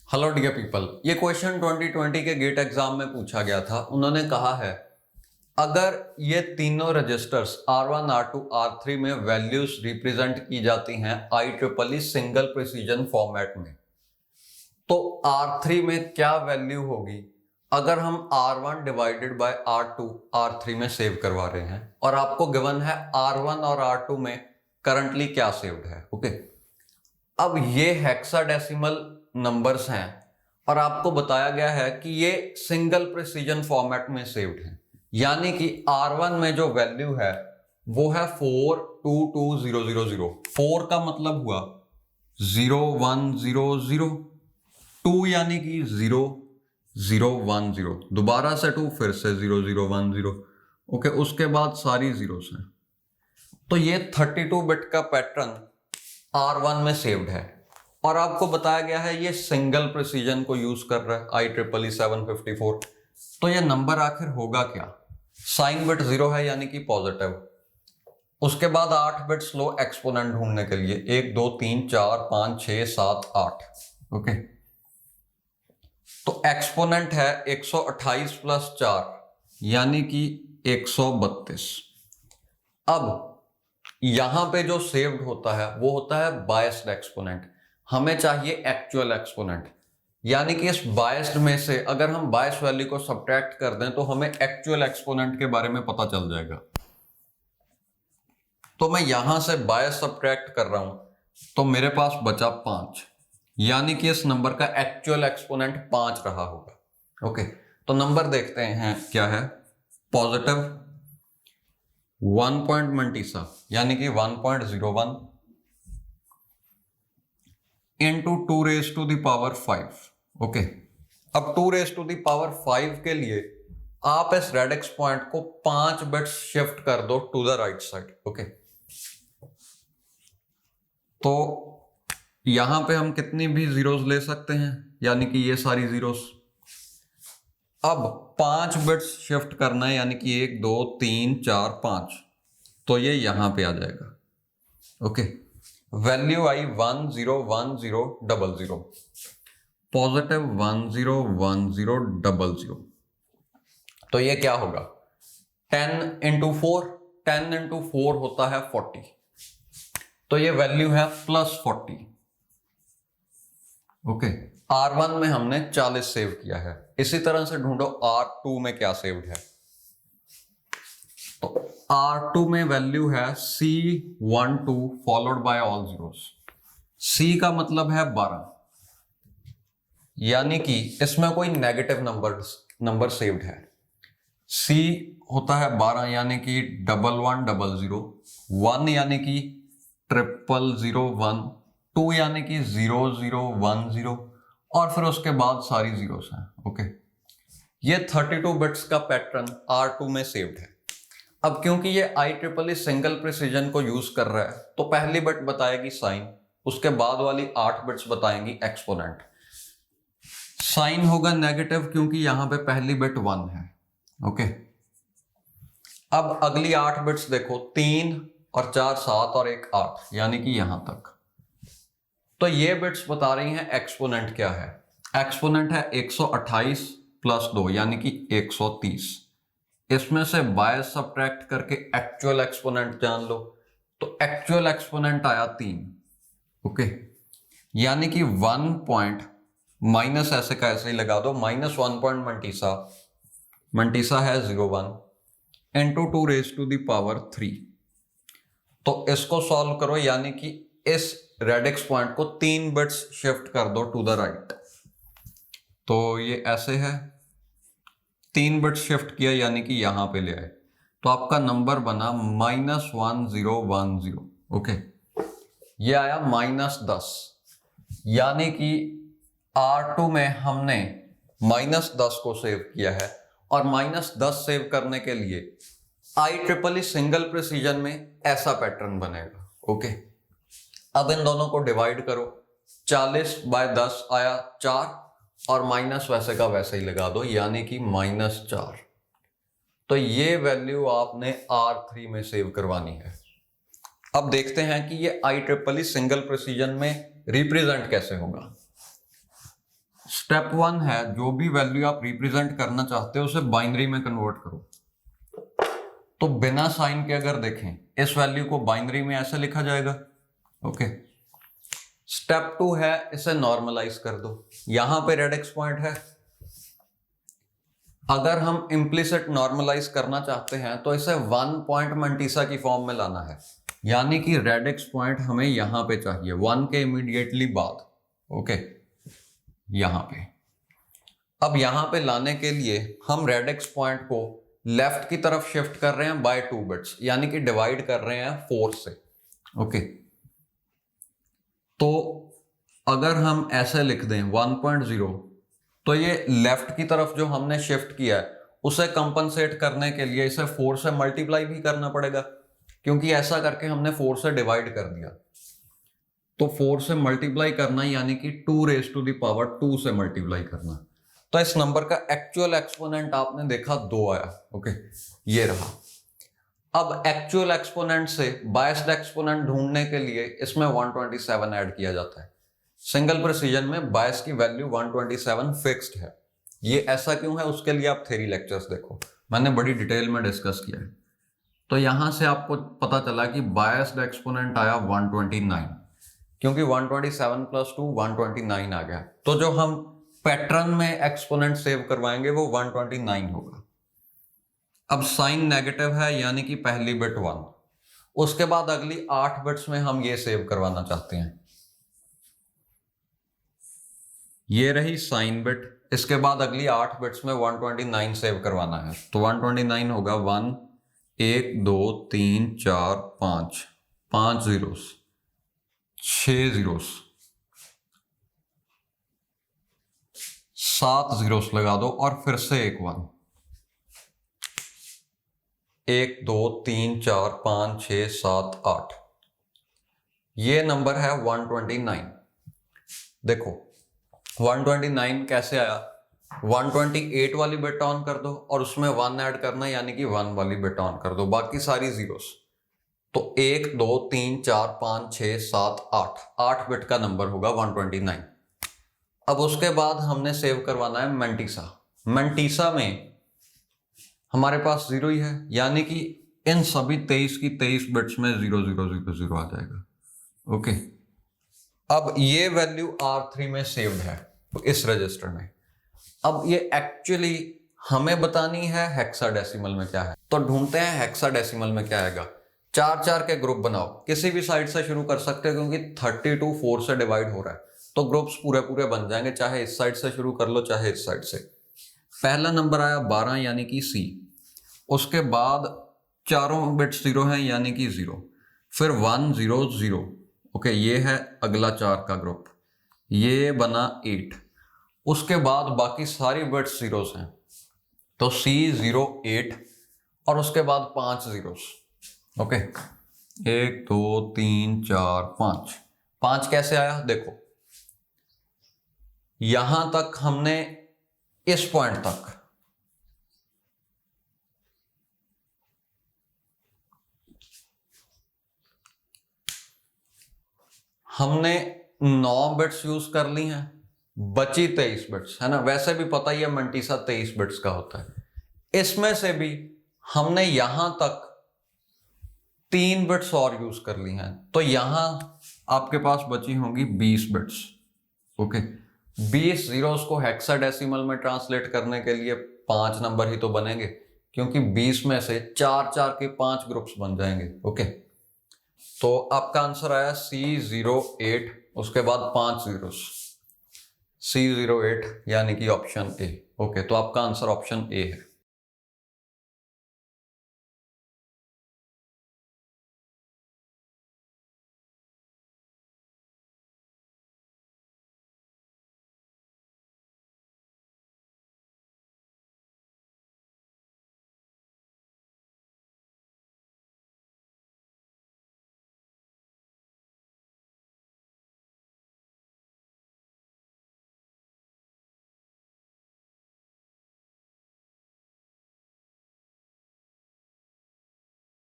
Hello dear people, ये question 2020 के gate exam में पूछा गया था। उन्होंने कहा है अगर ये तीनों रजिस्टर्स R1, R2, R3 में वैल्यूज रिप्रेजेंट की जाती हैं IEEE सिंगल प्रिसीजन फॉर्मेट में, तो R3 में क्या वैल्यू होगी अगर हम R1 divided by R2 R3 में सेव करवा रहे हैं, और आपको गिवन है R1 और R2 में करंटली क्या सेव्ड है। ओके, अब ये हेक्साडेसिमल नंबर्स हैं और आपको बताया गया है कि ये सिंगल प्रिसीजन फॉर्मेट में सेव्ड है, यानी कि R1 में जो वैल्यू है वो है 422000। 4 का मतलब हुआ 0100, 2 यानी कि 0010, दोबारा से 2, फिर से 0010। ओके, उसके बाद सारी जीरोस हैं। तो ये 32 बिट का पैटर्न R1 में सेव्ड है और आपको बताया गया है ये सिंगल प्रिसीजन को यूज कर रहा है IEEE 754। तो ये नंबर आखिर होगा क्या? साइन बिट 0 है यानी कि पॉजिटिव। उसके बाद 8 बिट्स लो एक्सपोनेंट ढूंढने के लिए, 1 2 3 4 5 6 7 8। ओके, तो एक्सपोनेंट है 128 प्लस 4 यानी कि 132। अब यहां पे जो सेव्ड होता है वो होता है बायस्ड एक्सपोनेंट। हमें चाहिए एक्चुअल एक्सपोनेंट, यानी कि इस बायस्ड में से अगर हम बायस वैल्यू को सब्ट्रैक्ट कर दें तो हमें एक्चुअल एक्सपोनेंट के बारे में पता चल जाएगा। तो मैं यहां से बायस सब्ट्रैक्ट कर रहा हूं तो मेरे पास बचा 5, यानी कि इस नंबर का एक्चुअल एक्सपोनेंट 5 रहा होगा। ओके, तो नंबर देखते हैं क्या है। पॉजिटिव 1 पॉइंट मंटीसा यानी कि 1.01 into 2 raise to the power 5। Okay, अब 2 रेज टू द पावर 5 के लिए आप इस रेडिक्स पॉइंट को 5 बिट्स शिफ्ट कर दो to the right side. Okay, तो यहां पे हम कितनी भी जीरोस ले सकते हैं, यानी कि ये सारी जीरोस। अब 5 बिट्स शिफ्ट करना है, यानी कि 1 2 3 4 5, तो ये यहां पे आ जाएगा। ओके, वैल्यू आई 101000, पॉजिटिव 101000। तो ये क्या होगा? 10 इंटू 4, 10 इंटू 4 होता है 40, तो ये वैल्यू है प्लस 40। ओके, R1 में हमने 40 सेव किया है। इसी तरह से ढूंढो R2 में क्या सेव्ड है। तो R2 में वैल्यू है C12 followed by all zeros. C का मतलब है 12, यानी कि इसमें कोई नेगेटिव नंबर सेव्ड है। C होता है 12 यानी कि 1100, 1 यानी कि 0001, 2 यानी कि 0010, और फिर उसके बाद सारी जीरोस हैं। ओके, ये 32 बिट्स का पैटर्न R2 में सेव्ड है। अब क्योंकि ये IEEE सिंगल प्रिसीजन को यूज कर रहा है तो पहली बिट बताएगी साइन, उसके बाद वाली 8 बिट्स बताएंगी एक्सपोनेंट। साइन होगा नेगेटिव क्योंकि यहां पे पहली बिट 1 है। ओके, अब अगली 8 बिट्स देखो, 3 और 4 7 और 1 8, यानी कि यहां तक। तो ये बिट्स बता रही हैं एक्सपोनेंट क्या है। एक्सपोनेंट है 128 प्लस 2 यानी कि 130। इसमें से बायस सब्ट्रैक्ट करके एक्चुअल एक्सपोनेंट जान लो, तो एक्चुअल एक्सपोनेंट आया 3। ओके, यानी कि 1 पॉइंट माइनस ऐसे का ऐसे ही लगा दो, -1 पॉइंट मंटीसा है 01 into 2 raise to the power 3। तो इसको सॉल्व करो, यानी कि इस रेडिक्स पॉइंट को 3 बिट्स शिफ्ट कर दो टू द राइट। तो ये ऐसे है, 3 बिट्स शिफ्ट किया यानी कि यहां पे ले आए, तो आपका नंबर बना -1010। ओके, ये आया -10, यानी कि R2 में हमने -10 को सेव किया है, और -10 सेव करने के लिए IEEE सिंगल प्रिसीजन में ऐसा पैटर्न बनेगा। ओके, अब इन दोनों को डिवाइड करो, 40 बाय 10 आया 4, और माइनस वैसे का वैसे ही लगा दो, यानी कि -4। तो ये वैल्यू आपने R3 में सेव करवानी है। अब देखते हैं कि ये IEEE सिंगल प्रिसीजन में रिप्रेजेंट कैसे होगा। स्टेप 1 है जो भी वैल्यू आप रिप्रेजेंट करना चाहते हो उसे बाइनरी में कन्वर्ट करो। तो बिना साइन के अगर देखें इस वैल्यू को बाइनरी में ऐसे लिखा जाएगा। ओके, स्टेप 2 है इसे नॉर्मलाइज कर दो। यहां पे रेडिक्स पॉइंट है, अगर हम इम्प्लिसिट नॉर्मलाइज करना चाहते हैं तो इसे 1 पॉइंट मंटीसा की फॉर्म में लाना है, यानी कि रेडिक्स पॉइंट हमें यहां पे चाहिए 1 के इमीडिएटली बाद। ओके, यहां पे अब यहां पे लाने के लिए हम रेडिक्स पॉइंट को लेफ्ट की तरफ शिफ्ट कर रहे हैं बाय 2 बिट्स, यानी कि डिवाइड कर रहे हैं 4 से। ओके, तो अगर हम ऐसे लिख दें 1.0, तो ये लेफ्ट की तरफ जो हमने शिफ्ट किया है उसे कंपनसेट करने के लिए इसे 4 से मल्टीप्लाई भी करना पड़ेगा, क्योंकि ऐसा करके हमने 4 से डिवाइड कर दिया। तो 4 से मल्टीप्लाई करना यानी कि 2 रेज़ टू द पावर 2 से मल्टीप्लाई करना। तो इस नंबर का एक्चुअल एक्सपोनेंट आपने देखा 2 आया। ओके, ये रहा। अब एक्चुअल एक्सपोनेंट से बायस्ड एक्सपोनेंट ढूंढने के लिए इसमें 127 ऐड किया जाता है। सिंगल प्रिसीजन में बायस की वैल्यू 127 फिक्स्ड है। ये ऐसा क्यों है उसके लिए आप थ्योरी लेक्चर्स देखो, मैंने बड़ी डिटेल में डिस्कस किया है। तो यहां से आपको पता चला कि बायस्ड एक्सपोनेंट आया 129, क्योंकि 127 प्लस 2 129 आ गया। तो जो हम पैटर्न में एक्सपोनेंट सेव करवाएंगे वो 129 होगा। अब साइन नेगेटिव है यानी कि पहली बिट 1, उसके बाद अगली 8 बिट्स में हम ये सेव करवाना चाहते हैं। ये रही साइन बिट, इसके बाद अगली 8 बिट्स में 129 सेव करवाना है। तो 129 होगा 1 1 2 3 4 5 5 जीरोस 6 जीरोस 7 जीरोस लगा दो और फिर से एक 1 1 2 3 4 5 6 7 8, ये नंबर है 129। देखो 129 कैसे आया, 128 वाली बिट ऑन कर दो और उसमें 1 ऐड करना, यानी कि 1 वाली बिट ऑन कर दो, बाकी सारी जीरोस। तो 1 2 3 4 5 6 7 8 बिट का नंबर होगा 129। अब उसके बाद हमने सेव करवाना है मंटीसा। मंटीसा में हमारे पास 0 ही है, यानी कि इन सभी 23 की 23 बिट्स में 0 0 0 0 आ जाएगा। ओके, अब ये वैल्यू R3 में सेव्ड है इस रजिस्टर में। अब ये एक्चुअली हमें बतानी है हेक्साडेसिमल में क्या है, तो ढूंढते हैं हेक्साडेसिमल में क्या आएगा। 4 4 के ग्रुप बनाओ, किसी भी साइड से शुरू कर सकते हो क्योंकि 32 4 से डिवाइड हो रहा है, तो ग्रुप्स पूरे पूरे बन जाएंगे, चाहे इस साइड से शुरू कर लो चाहे इस साइड से। पहला नंबर आया 12 यानी कि C, उसके बाद चारों बिट्स 0 हैं यानी कि 0, फिर 1 0 0। ओके, ये है अगला 4 का ग्रुप, ये बना 8, उसके बाद बाकी सारी बिट्स जीरोस हैं, तो C 0 8 और उसके बाद 5 जीरोस। ओके, 1 2 3 4 5 5 कैसे आया, देखो यहां तक हमने इस पॉइंट तक हमने 9 बिट्स यूज कर ली हैं, बची 23 बिट्स है ना। वैसे भी पता ही है मंटीसा 23 बिट्स का होता है। इसमें से भी हमने यहां तक 3 बिट्स और यूज कर ली हैं, तो यहां आपके पास बची होंगी 20 बिट्स। ओके, 20 जीरोस को हेक्साडेसिमल में ट्रांसलेट करने के लिए 5 नंबर ही तो बनेंगे, क्योंकि 20 में से 4 4 के 5 ग्रुप्स बन जाएंगे। ओके, तो आपका आंसर आया C08, उसके बाद 5 जीरोस, C08 यानी कि ऑप्शन ए। ओके, तो आपका आंसर ऑप्शन ए है।